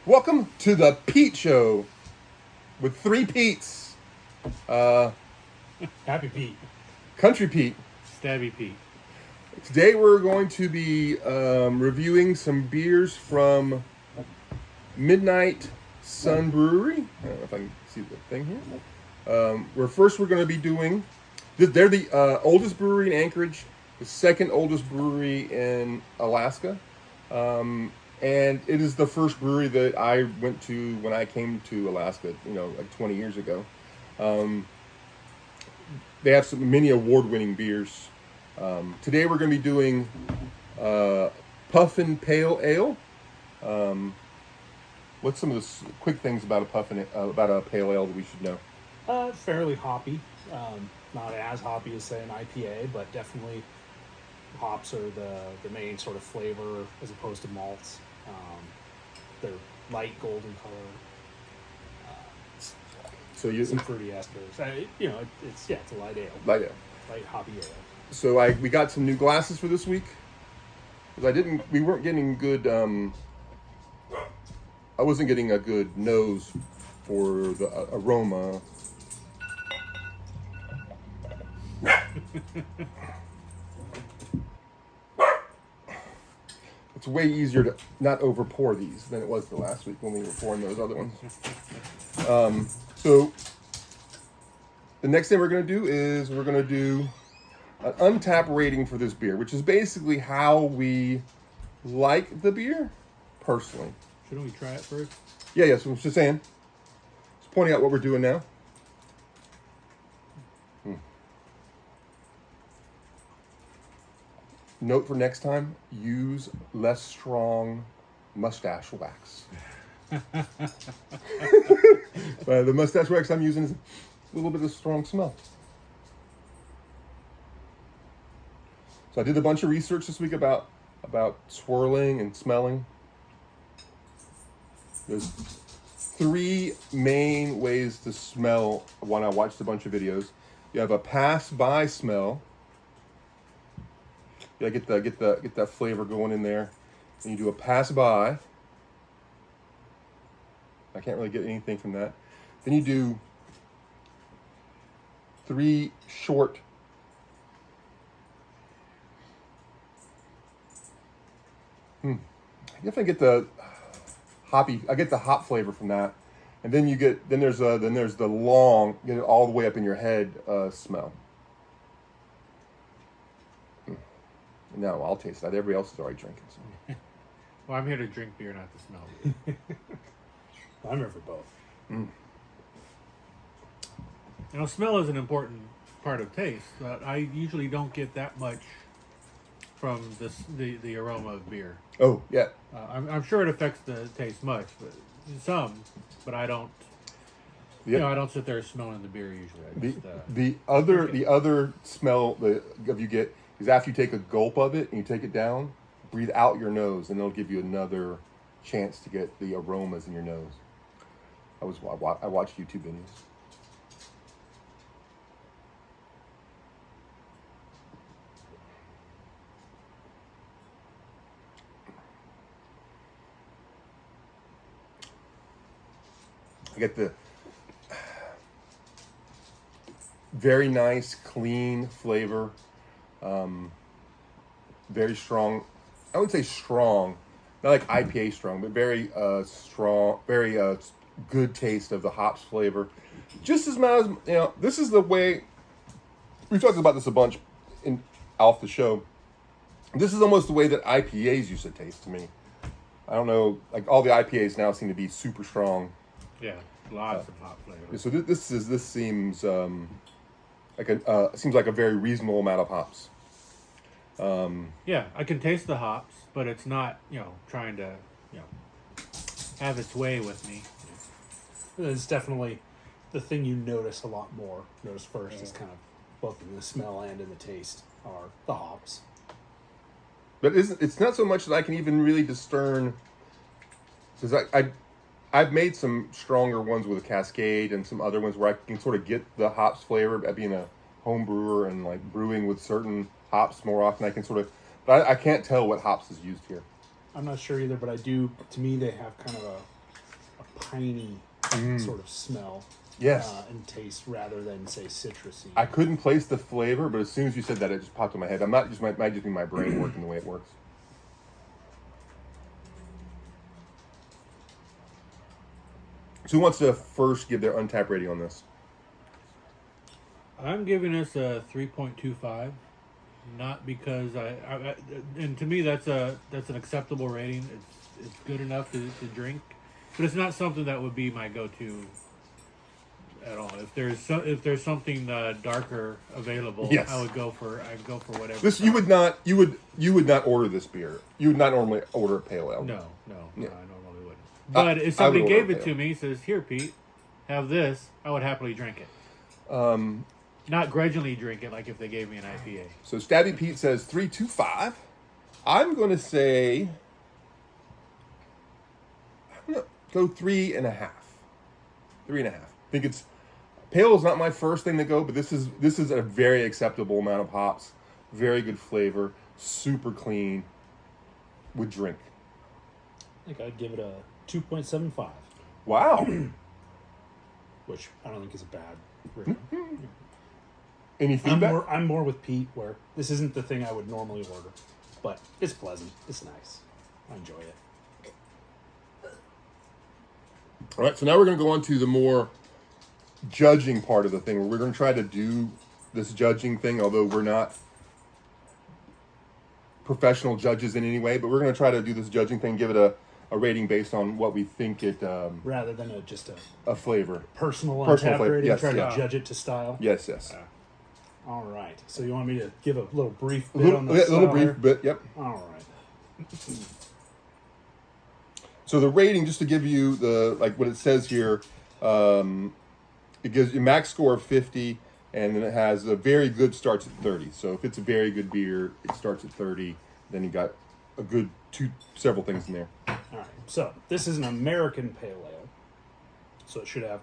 Welcome to the Pete Show with three Pete's. Happy Pete. Country Pete. Stabby Pete. Today we're going to be reviewing some beers from Midnight Sun Brewery. I don't know if I can see the thing here. We're going to be doing... They're the oldest brewery in Anchorage, the second oldest brewery in Alaska. And it is the first brewery that I went to when I came to Alaska, like 20 years ago. They have many award-winning beers. Today we're going to be doing Puffin Pale Ale. What's some of the quick things about a pale ale that we should know? Fairly hoppy. Not as hoppy as, say, an IPA, but definitely hops are the main sort of flavor as opposed to malts. They're light golden color. So you some fruity esters. It's a light ale. Light ale. Light hoppy ale. So we got some new glasses for this week. Because we weren't getting good. I wasn't getting a good nose for the aroma. It's way easier to not over pour these than it was the last week when we were pouring those other ones. So the next thing we're going to do is we're going to do an untapped rating for this beer, which is basically how we like the beer personally. Shouldn't we try it first? Yeah. So I'm just saying. Just pointing out what we're doing now. Note for next time, use less strong mustache wax. The mustache wax I'm using is a little bit of strong smell. So I did a bunch of research this week about swirling and smelling. There's three main ways to smell when I watched a bunch of videos. You have a pass-by smell. Yeah, get that flavor going in there. And you do a pass by. I can't really get anything from that. Then you do three short. I definitely get the hoppy. I get the hop flavor from that, and then there's the long, get it all the way up in your head smell. No, I'll taste that. Everybody else is already drinking. So. Well, I'm here to drink beer, not to smell. I'm here for both. Smell is an important part of taste, but I usually don't get that much from the aroma of beer. Oh, yeah. I'm sure it affects the taste much, but I don't. Yep. I don't sit there smelling the beer usually. The other smell that you get is after you take a gulp of it and you take it down, breathe out your nose, and it'll give you another chance to get the aromas in your nose. I watched YouTube videos. I get the very nice, clean flavor. Very strong. I would say strong, not like IPA strong, but very strong, very good taste of the hops flavor. Just as much as this is the way we've talked about this a bunch off the show. This is almost the way that IPAs used to taste to me. I don't know, like all the IPAs now seem to be super strong. Yeah, lots of hop flavor. So this seems seems like a very reasonable amount of hops. Yeah, I can taste the hops, but it's not, trying to, have its way with me. It's definitely the thing you notice a lot more. Notice first is kind of both in the smell and in the taste are the hops. But it's not so much that I can even really discern, because I've made some stronger ones with a Cascade and some other ones where I can sort of get the hops flavor by being a home brewer and like brewing with certain hops more often. I can sort of, but I can't tell what hops is used here. I'm not sure either, but I do. To me, they have kind of a piney sort of smell. Yes. And taste rather than say citrusy. I couldn't place the flavor, but as soon as you said that, it just popped in my head. I'm not just might just be my brain working the way it works. So who wants to first give their untapped rating on this? I'm giving this a 3.25, not because and to me that's an acceptable rating. It's good enough to drink, but it's not something that would be my go-to at all. If there's something darker available, Yes. I'd go for whatever. This you would not order this beer. You would not normally order a pale ale. No, Yeah. I normally wouldn't. But if I would somebody order gave a it to pale. me, says, "Here, Pete, have this," I would happily drink it. Not grudgingly drink it like if they gave me an IPA. So Stabby Pete says 3.25. I'm going to say I'm going to go 3.5. 3.5. I think it's pale is not my first thing to go, but this is a very acceptable amount of hops, very good flavor, super clean. Would drink. I think I'd give it a 2.75, Wow. which I don't think is a bad rating. Any feedback? I'm more with Pete, where this isn't the thing I would normally order, but it's pleasant. It's nice. I enjoy it. All right, so now we're going to go on to the more judging part of the thing. We're going to try to do this judging thing, although we're not professional judges in any way, but we're going to try to do this judging thing, give it a rating based on what we think it Rather than just a flavor. personal Personal untapped flavor, rating, yes, try yeah. to judge it to style. Yes, yes. All right. So you want me to give a little brief A bit little, on the little style brief here? bit, yep. All right. So the rating, just to give you what it says here, it gives you a max score of 50, and then it has a very good starts at 30. So if it's a very good beer, it starts at 30. Then you got a good several things in there. All right. So this is an American pale ale. So it should have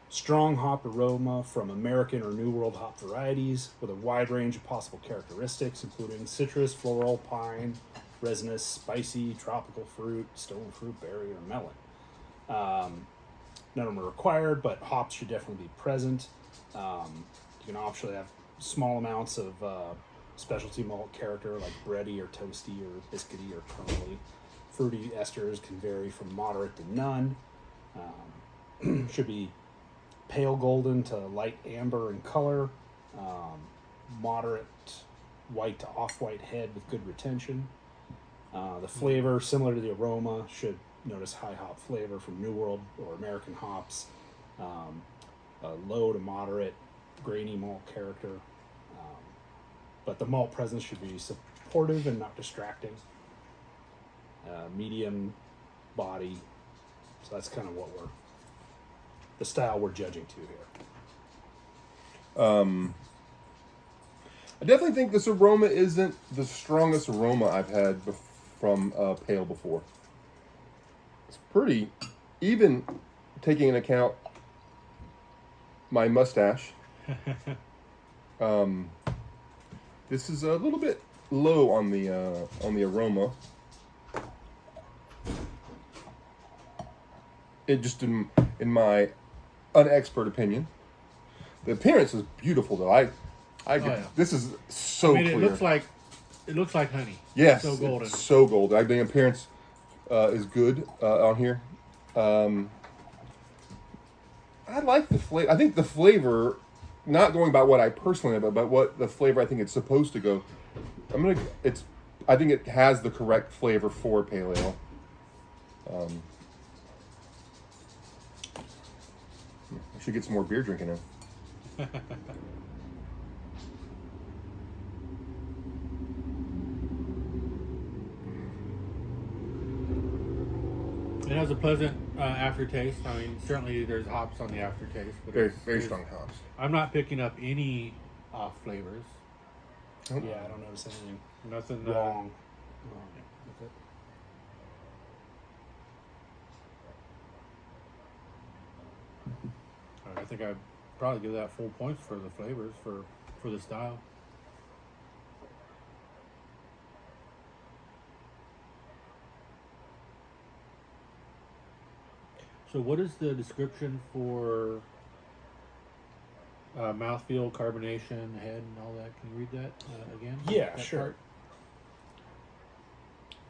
strong hop aroma from American or New World hop varieties with a wide range of possible characteristics, including citrus, floral, pine, resinous, spicy, tropical fruit, stone fruit, berry, or melon. None of them are required, but hops should definitely be present. You can optionally have small amounts of specialty malt character like bready or toasty or biscuity or caramely. Fruity esters can vary from moderate to none. Should be pale golden to light amber in color. Moderate white to off-white head with good retention. The flavor, similar to the aroma, should notice high hop flavor from New World or American hops. A low to moderate grainy malt character. But the malt presence should be supportive and not distracting. Medium body. So that's kind of the style we're judging to here. I definitely think this aroma isn't the strongest aroma I've had from pale before. It's pretty, even taking into account my mustache. This is a little bit low on the aroma. It just in my unexpert opinion. The appearance is beautiful though. This is so clear. It looks like honey. Yes, So golden. it's so golden. I think the appearance is good on here. I like the flavor. I think the flavor, not going by what I personally have, but what the flavor I think it's supposed to go. I think it has the correct flavor for pale ale. I should get some more beer drinking now. It has a pleasant aftertaste. I mean, certainly there's hops on the aftertaste, but Very strong hops. I'm not picking up any off flavors. Yeah, I don't notice anything Nothing wrong. With it. I think I'd probably give that full points for the flavors for the style. So what is the description for mouthfeel, carbonation, head, and all that? Can you read that again? Yeah, that sure.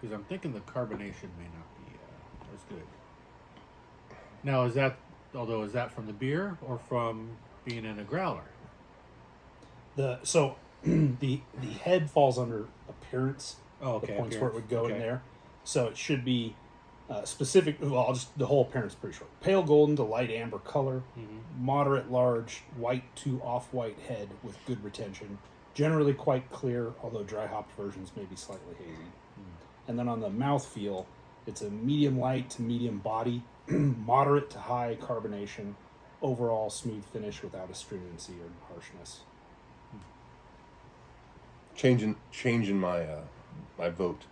Because I'm thinking the carbonation may not be as good. Now, is that from the beer or from being in a growler? So the head falls under appearance. Oh, okay. The points appearance. where it would go Okay. in there. So it should be specific. Well, the whole appearance is pretty short. Pale golden to light amber color, moderate large white to off-white head with good retention. Generally quite clear, although dry hopped versions may be slightly hazy. And then on the mouthfeel, it's a medium light to medium body, moderate to high carbonation, overall smooth finish without astringency or harshness. Changing my my vote.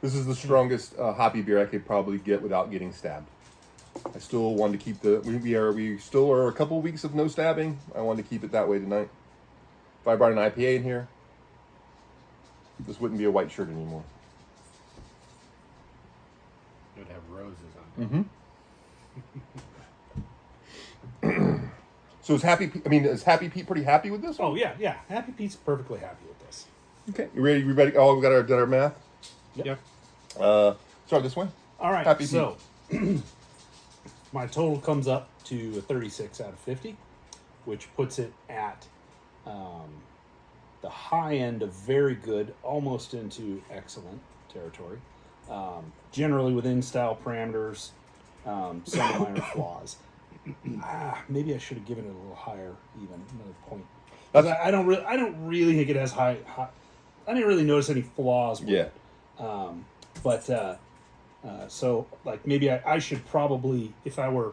This is the strongest hoppy beer I could probably get without getting stabbed. I still wanted to keep we still are a couple weeks of no stabbing. I wanted to keep it that way tonight. If I brought an IPA in here, this wouldn't be a white shirt anymore. It would have roses on it. Mm-hmm. So is Happy Pete pretty happy with this one? Oh yeah. Happy Pete's perfectly happy with this. Okay, you ready? We ready? Oh, we done our math. Yep. Start this way. All right. Happy so my total comes up to a 36 out of 50, which puts it at the high end of very good, almost into excellent territory. Generally within style parameters, some minor flaws. Maybe I should have given it a little higher, even another point. I don't really think it has high. I didn't really notice any flaws with it. So like maybe I should probably, if I were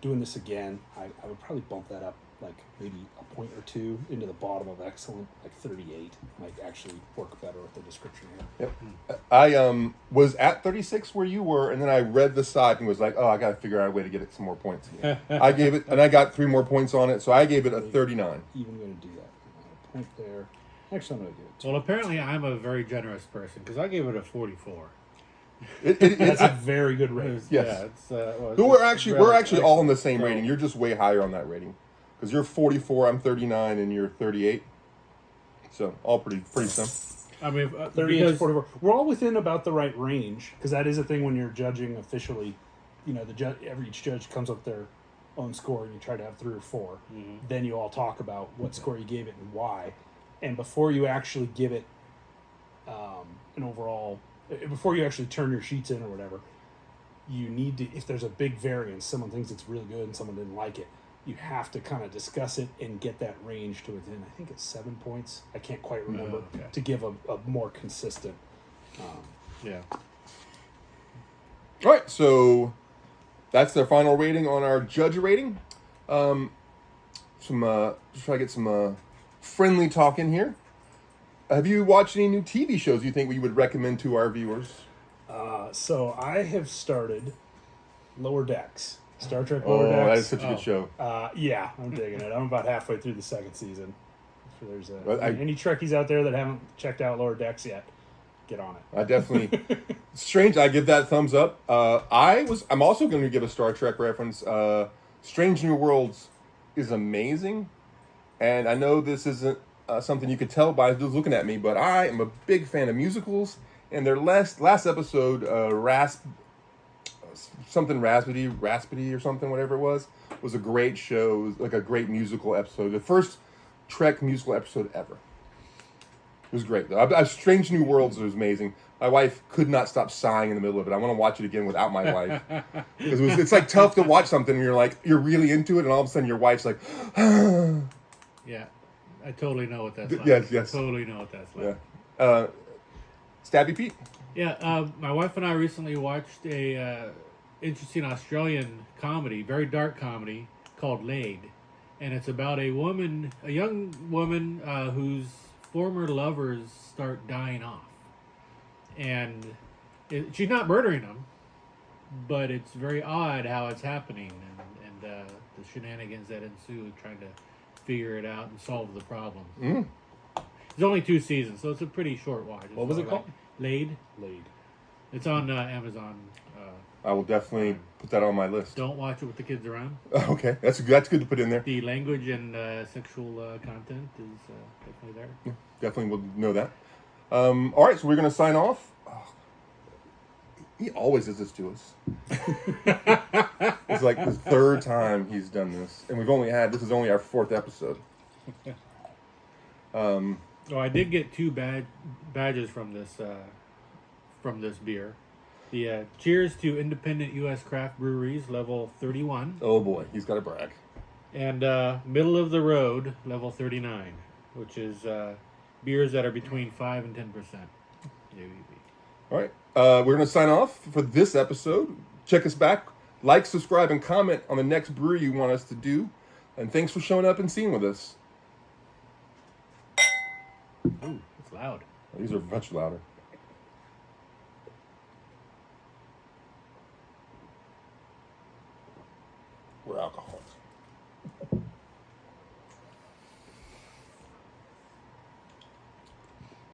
doing this again, I would probably bump that up like maybe a point or two into the bottom of excellent, like 38 might actually work better with the description here. Yep. I was at 36 where you were, and then I read the side and was like, oh, I got to figure out a way to get it some more points again. I gave it, and I got 3 more points on it, so I gave it a 39. Even going to do that. A point there. Actually, I'm going to do it. Well, apparently I'm a very generous person because I gave it a 44. That's a very good rating. Yes. Yeah, it's, So we're actually all in the same rating. You're just way higher on that rating because you're 44, I'm 39, and you're 38. So all pretty similar. I mean, 38 to 44. We're all within about the right range because that is a thing when you're judging officially. You know, each judge comes up with their own score, and you try to have 3 or 4. Mm-hmm. Then you all talk about what score you gave it and why. And before you actually give it an overall, before you actually turn your sheets in or whatever, you need to, if there's a big variance, someone thinks it's really good and someone didn't like it, you have to kind of discuss it and get that range to within, I think it's 7 points. I can't quite remember, to give a more consistent. Yeah. All right, so that's their final rating on our judge rating. Just try to get some friendly talk in here. Have you watched any new TV shows you think we would recommend to our viewers? So I have started Lower Decks. Star Trek Lower Decks. Oh, that is such a good show. Yeah, I'm digging it. I'm about halfway through the 2nd season. So there's any Trekkies out there that haven't checked out Lower Decks yet, get on it. I definitely. Strange. I give that thumbs up. I'm also going to give a Star Trek reference. Strange New Worlds is amazing, and I know this isn't something you could tell by just looking at me, but I am a big fan of musicals. And their last episode, something Raspity or something, whatever it was a great show. It was like a great musical episode. The first Trek musical episode ever. It was great, though. Strange New Worlds was amazing. My wife could not stop sighing in the middle of it. I want to watch it again without my wife. Because it's like tough to watch something and you're really into it, and all of a sudden your wife's like, Yeah, I totally know what that's like. Yes. Totally know what that's like. Yeah. Stabby Pete? Yeah, my wife and I recently watched a interesting Australian comedy, very dark comedy, called Laid. And it's about a young woman whose former lovers start dying off. And she's not murdering them, but it's very odd how it's happening, and the shenanigans that ensue trying to figure it out and solve the problem. Mm. It's only 2 seasons, so it's a pretty short watch. It's What was it only called? like Laid. Laid. It's on Amazon. I will definitely put that on my list. Don't watch it with the kids around. Okay, that's good to put in there. The language and sexual content is definitely there. Yeah, definitely will know that. All right, so we're going to sign off. Oh, he always does this to us. It's like the 3rd time he's done this, and this is only our 4th episode. Oh, I did get 2 badges from this beer. The Cheers to Independent U.S. Craft Breweries, level 31. Oh boy, he's got to brag. And Middle of the Road, level 39, which is beers that are between 5 and 10% ABV. All right, we're going to sign off for this episode. Check us back. Like, subscribe, and comment on the next brewery you want us to do. And thanks for showing up and seeing with us. Ooh, it's loud. These are much louder. We're alcoholics.